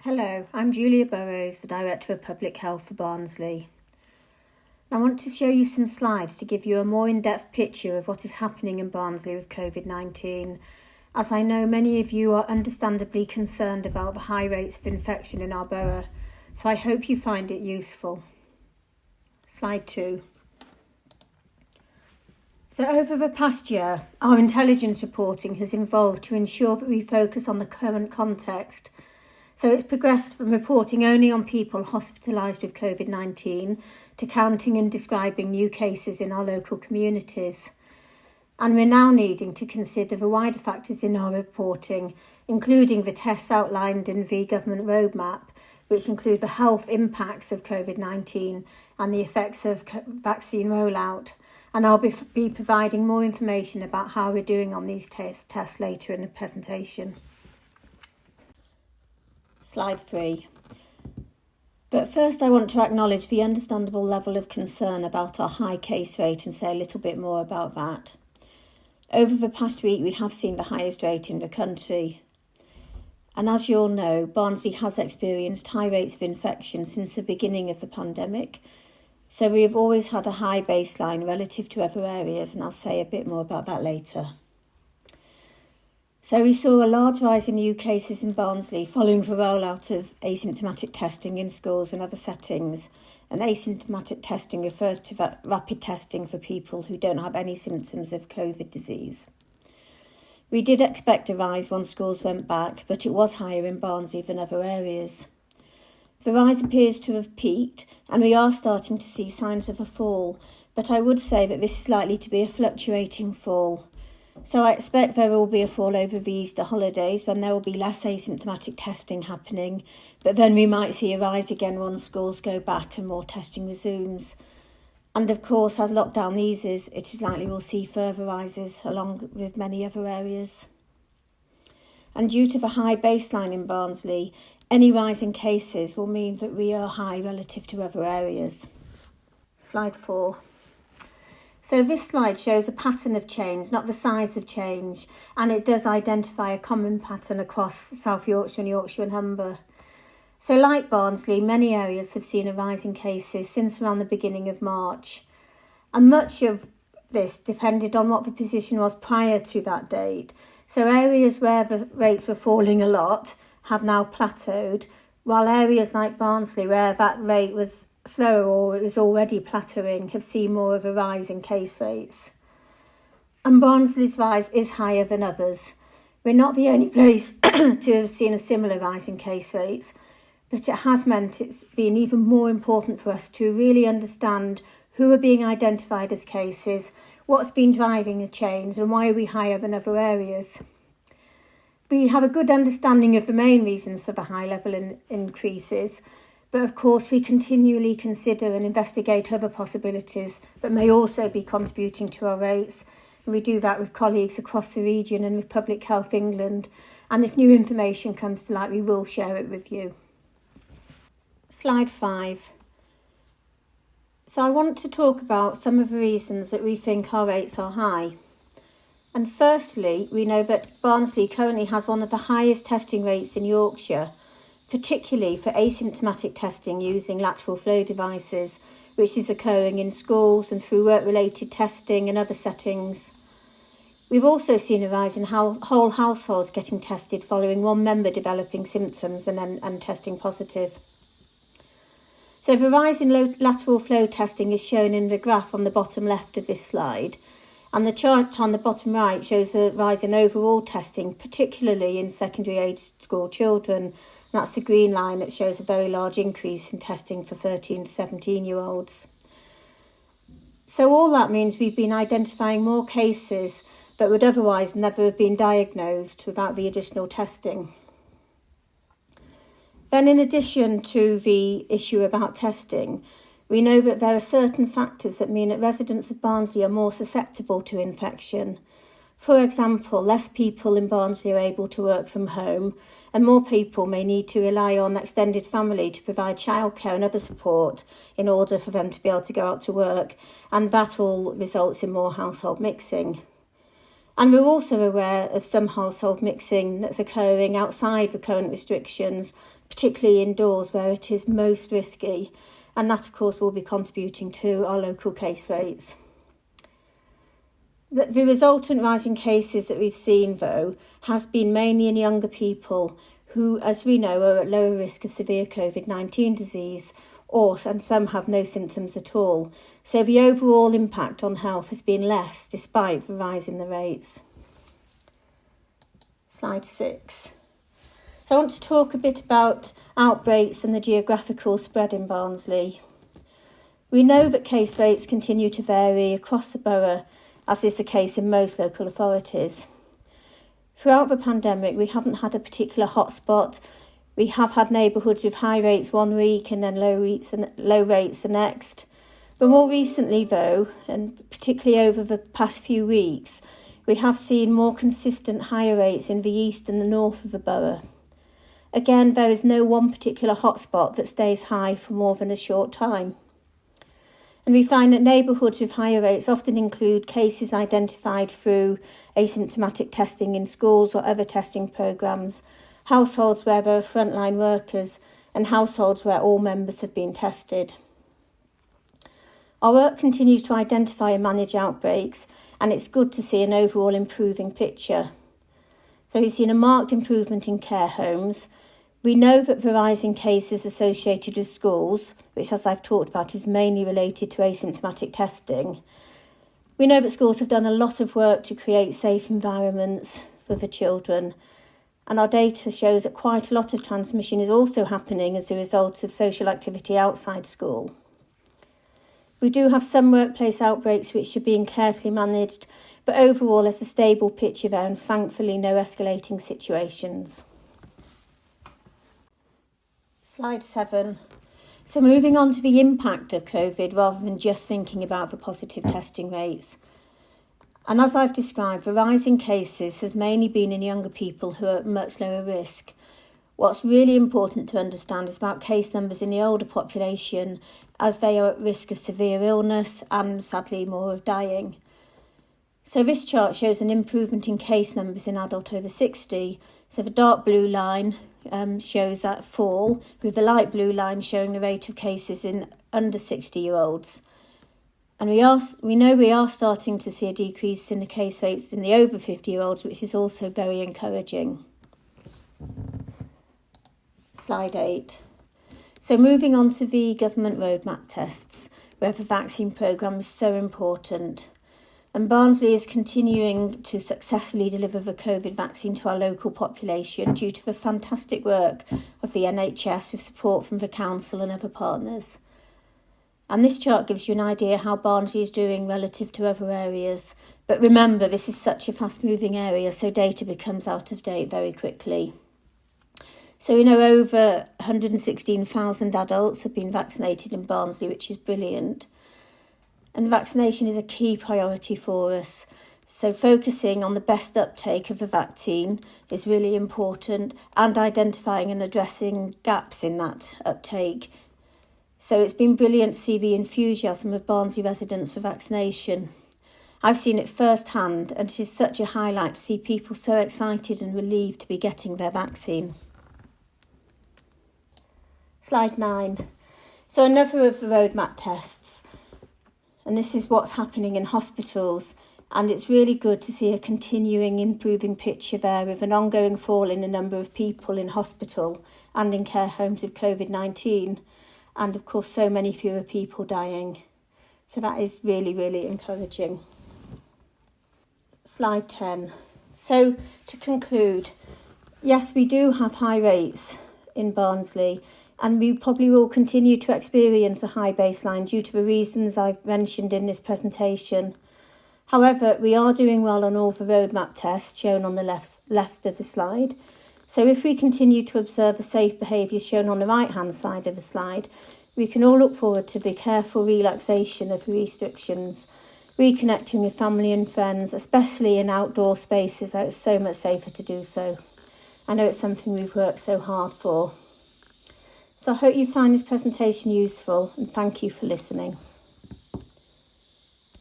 Hello, I'm Julia Burrows, the Director of Public Health for Barnsley. I want to show you some slides to give you a more in-depth picture of what is happening in Barnsley with COVID-19, as I know many of you are understandably concerned about the high rates of infection in our borough, so I hope you find it useful. Slide 2. So over the past year, our intelligence reporting has evolved to ensure that we focus on the current context. So it's progressed from reporting only on people hospitalised with COVID-19 to counting and describing new cases in our local communities. And we're now needing to consider the wider factors in our reporting, including the tests outlined in the government roadmap, which include the health impacts of COVID-19 and the effects of vaccine rollout. And I'll be providing more information about how we're doing on these tests later in the presentation. Slide 3. But first I want to acknowledge the understandable level of concern about our high case rate and say a little bit more about that. Over the past week we have seen the highest rate in the country. And as you all know, Barnsley has experienced high rates of infection since the beginning of the pandemic. So we have always had a high baseline relative to other areas, and I'll say a bit more about that later. So we saw a large rise in new cases in Barnsley following the rollout of asymptomatic testing in schools and other settings. And asymptomatic testing refers to rapid testing for people who don't have any symptoms of COVID disease. We did expect a rise once schools went back, but it was higher in Barnsley than other areas. The rise appears to have peaked, and we are starting to see signs of a fall, but I would say that this is likely to be a fluctuating fall. So I expect there will be a fall over the Easter holidays when there will be less asymptomatic testing happening, but then we might see a rise again once schools go back and more testing resumes. And of course, as lockdown eases, it is likely we'll see further rises along with many other areas. And due to the high baseline in Barnsley, any rise in cases will mean that we are high relative to other areas. Slide 4. So this slide shows a pattern of change, not the size of change, and it does identify a common pattern across South Yorkshire and Humber. So like Barnsley, many areas have seen a rise in cases since around the beginning of March. And much of this depended on what the position was prior to that date. So areas where the rates were falling a lot have now plateaued, while areas like Barnsley, where that rate was slower or it was already plateauing, have seen more of a rise in case rates. And Barnsley's rise is higher than others. We're not the only place to have seen a similar rise in case rates, but it has meant it's been even more important for us to really understand who are being identified as cases, what's been driving the change, and why are we higher than other areas. We have a good understanding of the main reasons for the high level increases, but of course we continually consider and investigate other possibilities that may also be contributing to our rates. And we do that with colleagues across the region and with Public Health England. And if new information comes to light, we will share it with you. Slide 5. So I want to talk about some of the reasons that we think our rates are high. And firstly, we know that Barnsley currently has one of the highest testing rates in Yorkshire, particularly for asymptomatic testing using lateral flow devices, which is occurring in schools and through work-related testing and other settings. We've also seen a rise in whole households getting tested following one member developing symptoms and testing positive. So the rise in lateral flow testing is shown in the graph on the bottom left of this slide, and the chart on the bottom right shows the rise in overall testing, particularly in secondary age school children. That's the green line that shows a very large increase in testing for 13 to 17-year-olds. So all that means we've been identifying more cases that would otherwise never have been diagnosed without the additional testing. Then in addition to the issue about testing, we know that there are certain factors that mean that residents of Barnsley are more susceptible to infection. For example, less people in Barnsley are able to work from home, and more people may need to rely on extended family to provide childcare and other support in order for them to be able to go out to work, and that all results in more household mixing. And we're also aware of some household mixing that's occurring outside the current restrictions, particularly indoors where it is most risky. And that, of course, will be contributing to our local case rates. The resultant rise in cases that we've seen, though, has been mainly in younger people who, as we know, are at lower risk of severe COVID-19 disease, and some have no symptoms at all. So the overall impact on health has been less despite the rise in the rates. Slide 6. So I want to talk a bit about outbreaks and the geographical spread in Barnsley. We know that case rates continue to vary across the borough, as is the case in most local authorities. Throughout the pandemic, we haven't had a particular hotspot. We have had neighbourhoods with high rates one week and then low rates the next. But more recently, though, and particularly over the past few weeks, we have seen more consistent higher rates in the east and the north of the borough. Again, there is no one particular hotspot that stays high for more than a short time. And we find that neighbourhoods with higher rates often include cases identified through asymptomatic testing in schools or other testing programmes, households where there are frontline workers, and households where all members have been tested. Our work continues to identify and manage outbreaks, and it's good to see an overall improving picture. So we've seen a marked improvement in care homes. We know that the rise in cases associated with schools, which, as I've talked about, is mainly related to asymptomatic testing. We know that schools have done a lot of work to create safe environments for the children, and our data shows that quite a lot of transmission is also happening as a result of social activity outside school. We do have some workplace outbreaks which are being carefully managed, but overall there's a stable picture there and thankfully no escalating situations. Slide 7. So moving on to the impact of COVID rather than just thinking about the positive testing rates. And as I've described, the rise in cases has mainly been in younger people who are at much lower risk. What's really important to understand is about case numbers in the older population, as they are at risk of severe illness and sadly more of dying. So this chart shows an improvement in case numbers in adult over 60. So the dark blue line shows that fall, with the light blue line showing the rate of cases in under 60-year-olds. And we know we are starting to see a decrease in the case rates in the over 50-year-olds, which is also very encouraging. Slide 8. So moving on to the government roadmap tests, where the vaccine programme is so important. And Barnsley is continuing to successfully deliver the COVID vaccine to our local population due to the fantastic work of the NHS with support from the council and other partners. And this chart gives you an idea how Barnsley is doing relative to other areas. But remember, this is such a fast-moving area, so data becomes out of date very quickly. So we know over 116,000 adults have been vaccinated in Barnsley, which is brilliant. And vaccination is a key priority for us. So focusing on the best uptake of the vaccine is really important, and identifying and addressing gaps in that uptake. So it's been brilliant to see the enthusiasm of Barnsley residents for vaccination. I've seen it firsthand, and it is such a highlight to see people so excited and relieved to be getting their vaccine. Slide 9. So another of the roadmap tests, and this is what's happening in hospitals, and it's really good to see a continuing improving picture there with an ongoing fall in the number of people in hospital and in care homes with COVID-19, and of course so many fewer people dying. So that is really, really encouraging. Slide 10. So to conclude, yes, we do have high rates in Barnsley, and we probably will continue to experience a high baseline due to the reasons I've mentioned in this presentation. However, we are doing well on all the roadmap tests shown on the left of the slide. So if we continue to observe the safe behaviours shown on the right-hand side of the slide, we can all look forward to the careful relaxation of the restrictions, reconnecting with family and friends, especially in outdoor spaces where it's so much safer to do so. I know it's something we've worked so hard for. So I hope you find this presentation useful, and thank you for listening.